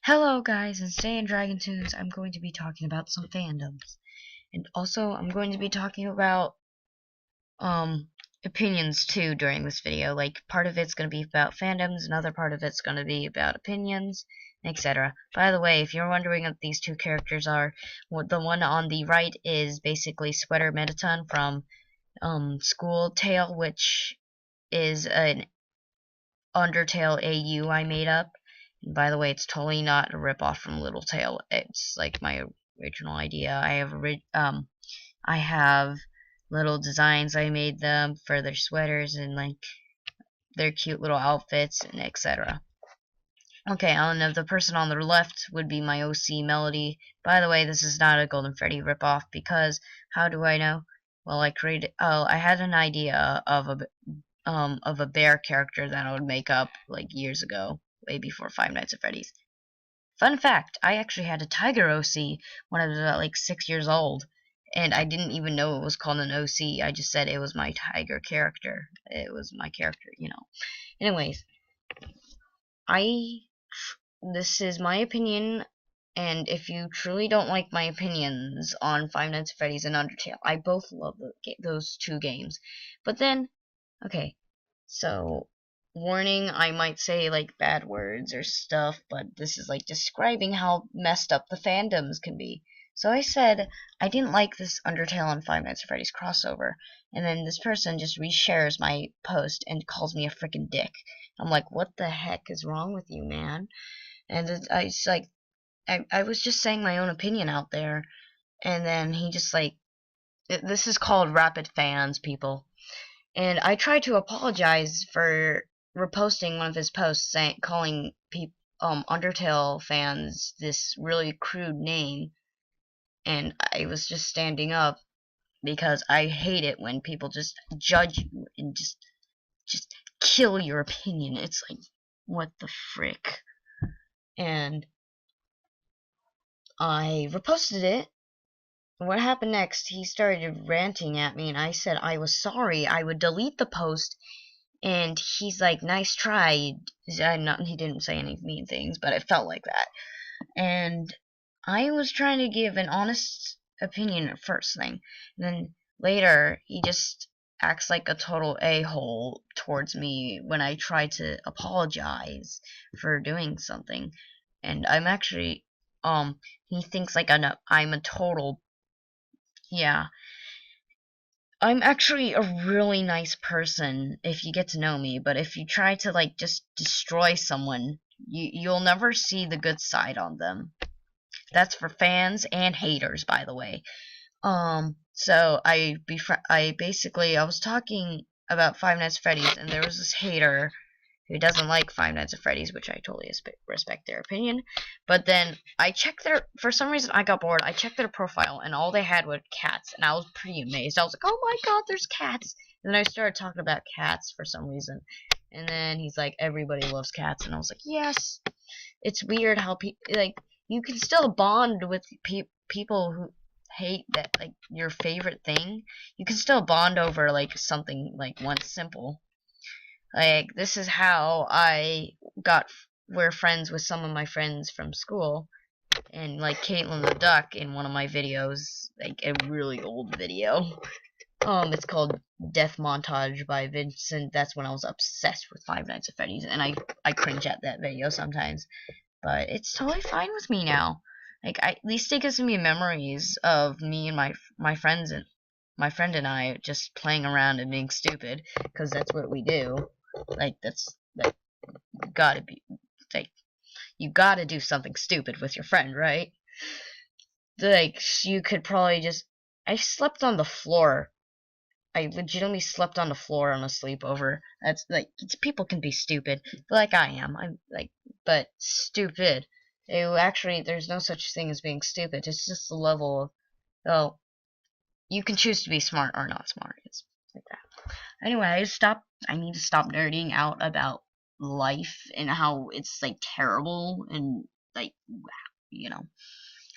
Hello guys, and today in Dragon Tunes I'm going to be talking about some fandoms. And also I'm going to be talking about opinions too during this video. Like part of it's going to be about fandoms, another part of it's going to be about opinions, etc. By the way, if you're wondering what these two characters are, the one on the right is basically Sweater Metaton from School Tale, which is an Undertale AU I made up. And by the way, it's totally not a ripoff from Little Tail. It's like my original idea. I have little designs I made them for their sweaters and like their cute little outfits and etc. Okay, and the person on the left would be my OC Melody. By the way, this is not a Golden Freddy ripoff because how do I know? Well, I had an idea of a bear character that I would make up like years ago, way before Five Nights at Freddy's. Fun fact, I actually had a tiger OC when I was about like 6 years old, and I didn't even know it was called an OC. I just said it was my tiger character. It was my character, you know. Anyways, this is my opinion, and if you truly don't like my opinions on Five Nights at Freddy's and Undertale, I both love those two games. But then, okay, so warning, I might say like bad words or stuff, but this is like describing how messed up the fandoms can be. So I said I didn't like this Undertale and Five Nights at Freddy's crossover, and then this person just reshares my post and calls me a freaking dick. I'm like, what the heck is wrong with you, man? And it's like I was just saying my own opinion out there, and then he just like this is called rapid fans, people. And I tried to apologize for reposting one of his posts calling Undertale fans this really crude name, and I was just standing up because I hate it when people just judge you and just kill your opinion. It's like, what the frick? And I reposted it. What happened next? He started ranting at me, and I said I was sorry. I would delete the post. And he's like, nice try. He didn't say any mean things, but it felt like that. And I was trying to give an honest opinion at first thing. And then later, he just acts like a total a-hole towards me when I try to apologize for doing something. And I'm actually, he thinks like I'm a total, yeah. I'm actually a really nice person if you get to know me, but if you try to like just destroy someone, you'll never see the good side on them. That's for fans and haters, by the way. So I was talking about Five Nights at Freddy's, and there was this hater who doesn't like Five Nights at Freddy's, which I totally respect their opinion. But then I checked for some reason I got bored. I checked their profile, and all they had were cats, and I was pretty amazed. I was like, oh my god, there's cats. And then I started talking about cats for some reason. And then he's like, everybody loves cats. And I was like, yes. It's weird how like, you can still bond with people who hate that, like, your favorite thing. You can still bond over, like, something, like, one simple. Like, this is how I were friends with some of my friends from school. And, like, Caitlin the Duck in one of my videos, like, a really old video. It's called Death Montage by Vincent. That's when I was obsessed with Five Nights at Freddy's, and I cringe at that video sometimes. But it's totally fine with me now. Like, at least it gives me memories of me and my friends and my friend and I just playing around and being stupid, because that's what we do. Like, gotta be, like, you gotta do something stupid with your friend, right? Like, you could probably just, I slept on the floor. I legitimately slept on the floor on a sleepover. That's, like, people can be stupid, but like I am. I'm, like, but stupid. Actually, there's no such thing as being stupid. It's just the level of, well, you can choose to be smart or not smart. It's like that. Anyway, I need to stop nerding out about life and how it's like terrible and like, you know.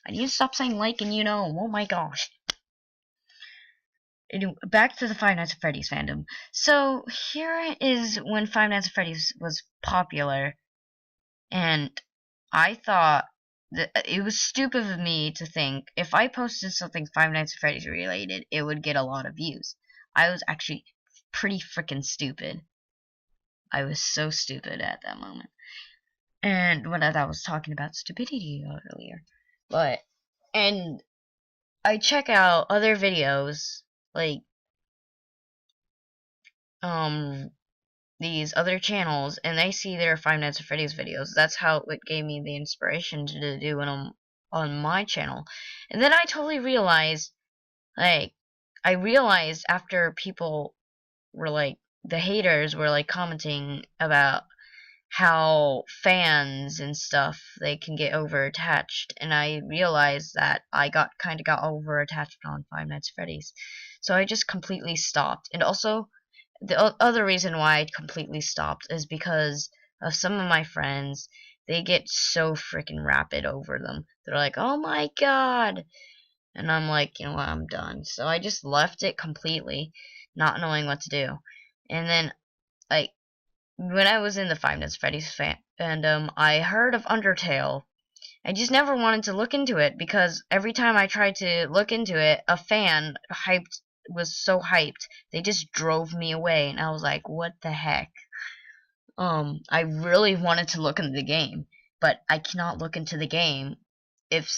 I need to stop saying like and you know. Oh my gosh. Anyway, back to the Five Nights at Freddy's fandom. So here is when Five Nights at Freddy's was popular, and I thought that it was stupid of me to think if I posted something Five Nights at Freddy's related, it would get a lot of views. I was actually pretty freaking stupid. I was so stupid at that moment. And when I was talking about stupidity earlier. But, and I check out other videos, like, these other channels, and they see their Five Nights at Freddy's videos. That's how it gave me the inspiration to do it on my channel. And then I totally realized, like, I realized after people were like, the haters were like commenting about how fans and stuff, they can get over attached, and I realized that I kind of got over attached on Five Nights at Freddy's, so I just completely stopped. And also, the other reason why I completely stopped is because of some of my friends. They get so freaking rapid over them. They're like, oh my god, and I'm like, you know what, I'm done. So I just left it completely, not knowing what to do. And then, like, when I was in the Five Nights at Freddy's fandom, I heard of Undertale. I just never wanted to look into it because every time I tried to look into it, a fan was so hyped, they just drove me away, and I was like, what the heck? I really wanted to look into the game, but I cannot look into the game if,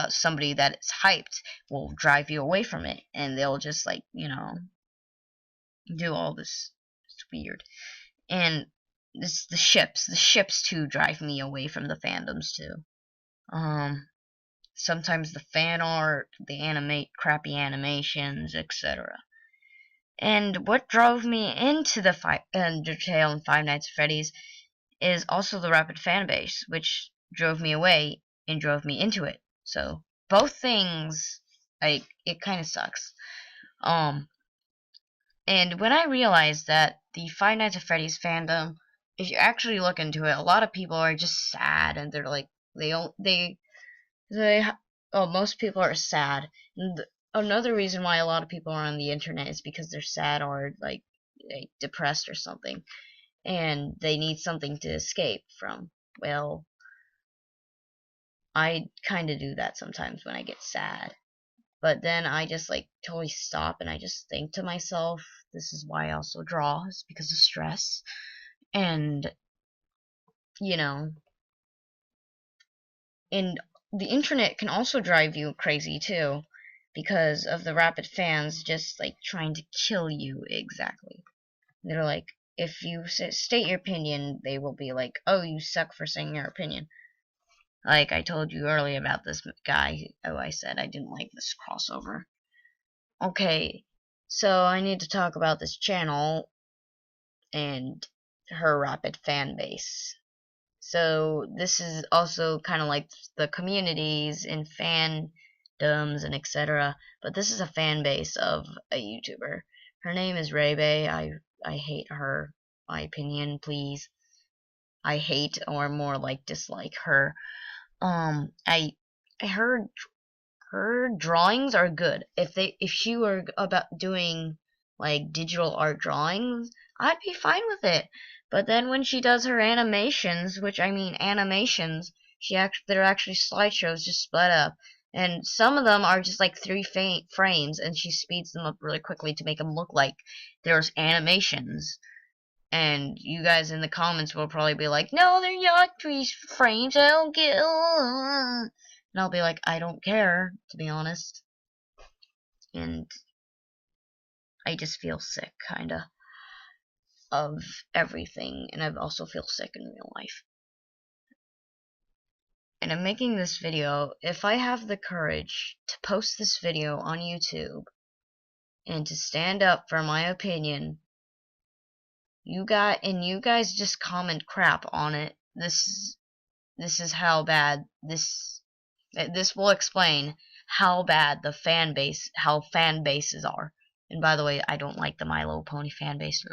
somebody that is hyped will drive you away from it, and they'll just, like, do all this. It's weird. And the ships too drive me away from the fandoms too. Sometimes the fan art, the crappy animations, etc. And what drove me into the Undertale and Five Nights at Freddy's is also the rapid fan base, which drove me away and drove me into it. So both things, like, it kind of sucks. And when I realized that the Five Nights at Freddy's fandom, if you actually look into it, a lot of people are just sad, and they're like, they most people are sad. And another reason why a lot of people are on the internet is because they're sad or like depressed or something, and they need something to escape from. Well, I kind of do that sometimes when I get sad. But then I just like totally stop and I just think to myself, this is why I also draw, it's because of stress. And, you know, and the internet can also drive you crazy too, because of the rapid fans just like trying to kill you exactly. They're like, if you state your opinion, they will be like, oh, you suck for saying your opinion. Like I told you earlier about this guy who I said I didn't like this crossover. Okay, so I need to talk about this channel and her rapid fan base. So this is also kind of like the communities and fandoms and etc. But this is a fan base of a YouTuber. Her name is Rebe. I hate her. My opinion, please. I hate or more like dislike her. I heard her drawings are good. If she were about doing like digital art drawings, I'd be fine with it. But then when she does her animations, which I mean animations, they're actually slideshows just split up, and some of them are just like 3 frames, and she speeds them up really quickly to make them look like there's animations. And you guys in the comments will probably be like, no, they're not 3 frames, I don't get. And I'll be like, I don't care, to be honest. And I just feel sick, kinda, of everything. And I also feel sick in real life. And I'm making this video. If I have the courage to post this video on YouTube and to stand up for my opinion, you guys just comment crap on it. This is how bad this will explain how bad how fan bases are. And by the way, I don't like the My Little Pony fan base.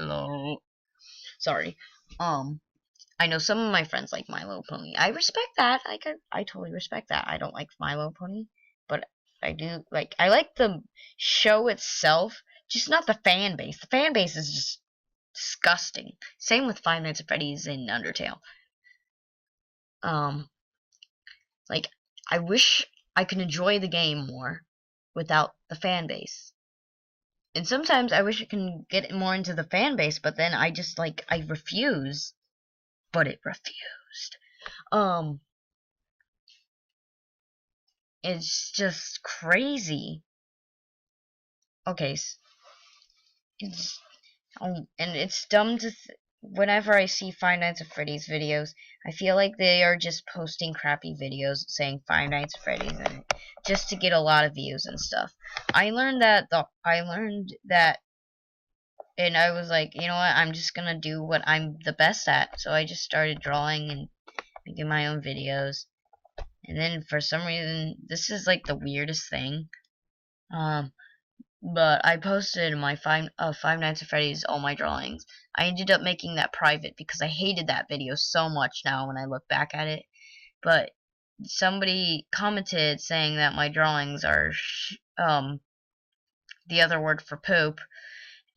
Sorry. I know some of my friends like My Little Pony. I respect that. I totally respect that. I don't like My Little Pony, but I like the show itself, just not the fan base. The fan base is just disgusting. Same with Five Nights at Freddy's and Undertale. like, I wish I could enjoy the game more without the fan base. And sometimes I wish I can get more into the fan base, but then I just, like, I refuse. But it refused. It's just crazy. Okay, it's, and it's dumb to whenever I see Five Nights at Freddy's videos, I feel like they are just posting crappy videos saying Five Nights at Freddy's in it just to get a lot of views and stuff. I learned that and I was like, you know what, I'm just gonna do what I'm the best at. So I just started drawing and making my own videos. And then for some reason, this is like the weirdest thing. But I posted my Five Nights at Freddy's all my drawings. I ended up making that private because I hated that video so much now when I look back at it. But somebody commented saying that my drawings are the other word for poop,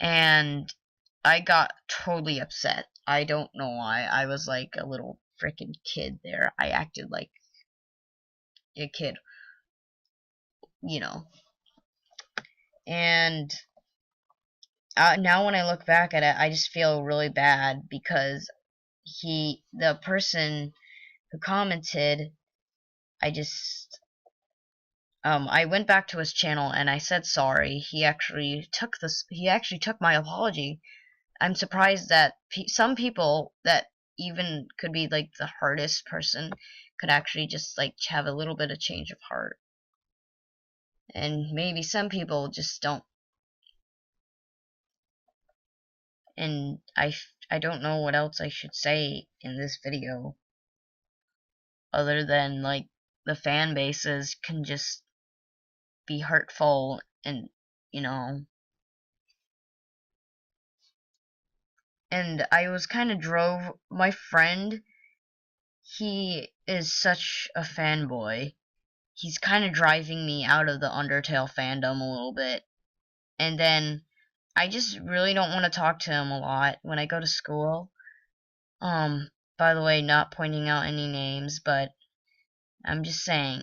and I got totally upset. I don't know why. I was like a little freaking kid there. I acted like a kid, you know. And now when I look back at it, I just feel really bad because the person who commented, I went back to his channel and I said sorry. He actually took my apology. I'm surprised that some people that even could be like the hardest person could actually just like have a little bit of change of heart. And maybe some people just don't. And I don't know what else I should say in this video other than like the fan bases can just be hurtful, and and I was kind of drove my friend. He is such a fanboy. He's kind of driving me out of the Undertale fandom a little bit. And then I just really don't want to talk to him a lot when I go to school. By the way, not pointing out any names, but I'm just saying.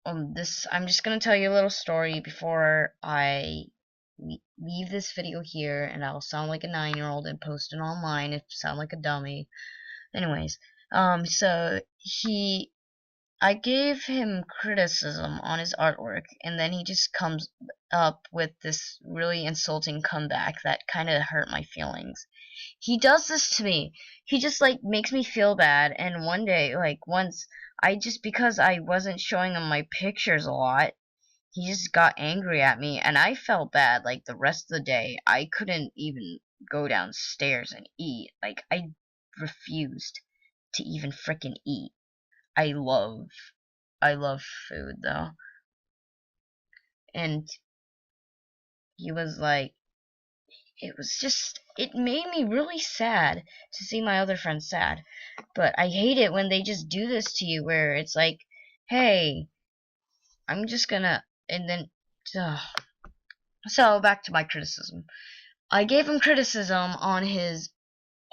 I'm just gonna tell you a little story before I leave this video here, and I'll sound like a 9-year-old and post it online if I sound like a dummy. Anyways, so I gave him criticism on his artwork, and then he just comes up with this really insulting comeback that kind of hurt my feelings. He does this to me. He just like makes me feel bad, and one day, like once, because I wasn't showing him my pictures a lot, he just got angry at me, and I felt bad. Like the rest of the day, I couldn't even go downstairs and eat. Like I refused to even frickin' eat. I love food though. And he was like, it made me really sad to see my other friends sad. But I hate it when they just do this to you where it's like, hey, I'm just gonna, and then, so back to my criticism. I gave him criticism on his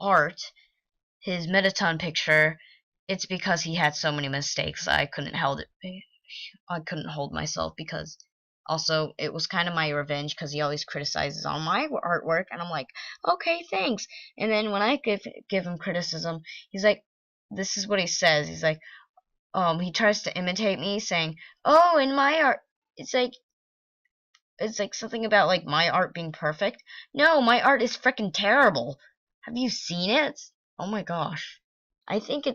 art, his Metaton picture. It's because he had so many mistakes. I couldn't hold myself, because also it was kind of my revenge because he always criticizes all my artwork, and I'm like, okay, thanks. And then when I give him criticism, he's like, this is what he says. He's like, he tries to imitate me, saying, oh, in my art, it's like something about like my art being perfect. No, my art is freaking terrible. Have you seen it? Oh my gosh. I think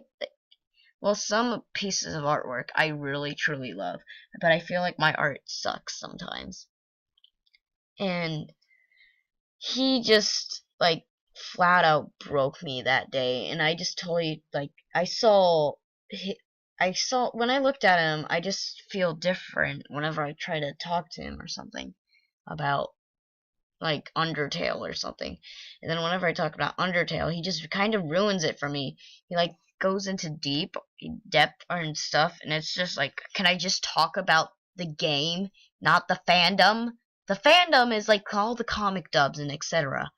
well, some pieces of artwork I really truly love, but I feel like my art sucks sometimes. And he just like flat out broke me that day, and I just totally like I saw when I looked at him, I just feel different whenever I try to talk to him or something about like Undertale or something. And then whenever I talk about Undertale, he just kind of ruins it for me. He like goes into depth and stuff, and it's just like, can I just talk about the game, not the fandom? The fandom is like all the comic dubs and etc.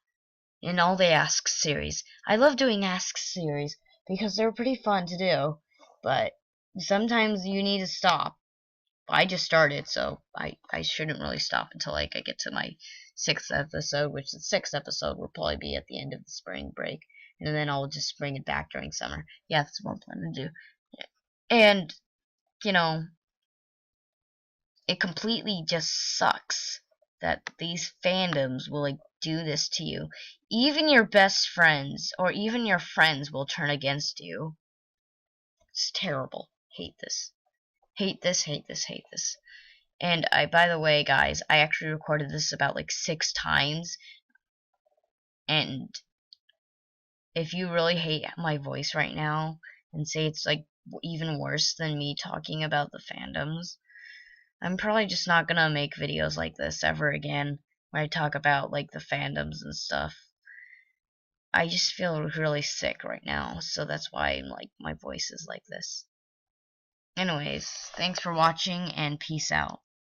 and all the Ask series. I love doing Ask series because they're pretty fun to do. but sometimes you need to stop. I just started, so I shouldn't really stop until like I get to my 6th episode, which the 6th episode will probably be at the end of the spring break, and then I'll just bring it back during summer. Yeah, that's what I'm planning to do. And you know, it completely just sucks that these fandoms will like do this to you. Even your best friends or even your friends will turn against you. It's terrible. Hate this. Hate this, hate this, hate this. And by the way, guys, I actually recorded this about like 6 times. And if you really hate my voice right now and say it's like even worse than me talking about the fandoms, I'm probably just not gonna make videos like this ever again where I talk about like the fandoms and stuff. I just feel really sick right now, so that's why like my voice is like this. Anyways, thanks for watching and peace out.